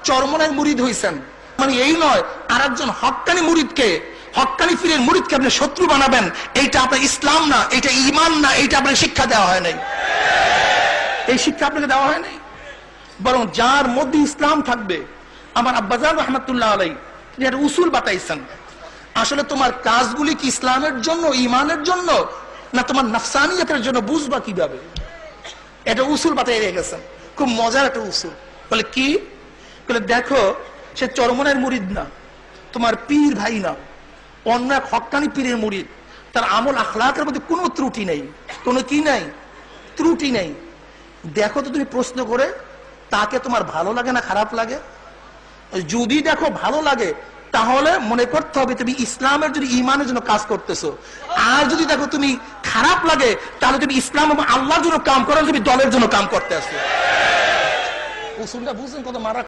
চরমনায় মুরিদ হইছেন, মানে এই নয় আর একজন হক্কানি মুরিদকে, হক্কানি পীরের মুরিদকে আপনি শত্রু বানাবেন, এইটা আপনার ইসলাম না, এটা ঈমান না, এইটা আপনার শিক্ষা দেওয়া হয় নাই। এই শিক্ষা আপনাকে দেওয়া হয় নাই। বরং যার মধ্যে ইসলাম থাকবে, আমার আব্বাজান রহমাতুল্লাহ আলাইহি তিনি একটা উসুল বাতাইছেন, আসলে তোমার কাজগুলি কি ইসলামের জন্য, ঈমানের জন্য, না তোমার নাফসানিয়তের জন্য, বুঝবা কিভাবে? এটা উসুল বাতাই গেছেন, খুব মজার একটা উসুল। বলে কি? বলে দেখো, সে চরমনের মুরিদ না, তোমার পীর ভাই না, অন্য এক হক্কানি পীরের মুরিদ, তার আমল আখলাকের মধ্যে কোনো ত্রুটি নেই, কোনো কি নাই, ত্রুটি নেই। দেখো তো তুমি প্রশ্ন করে, তাকে তোমার ভালো লাগে না খারাপ লাগে? যদি দেখো ভালো লাগে, তাহলে মনে করতে হবে তুমি ইসলামের জন্য, ঈমানের জন্য কাজ করতেছো। আর যদি দেখো তুমি খারাপ লাগে, তাহলে তুমি ইসলাম এবং আল্লাহর জন্য কাম করো, তুমি দলের জন্য কাম করতে আসো। উসুলটা বুঝছেন কত মারা?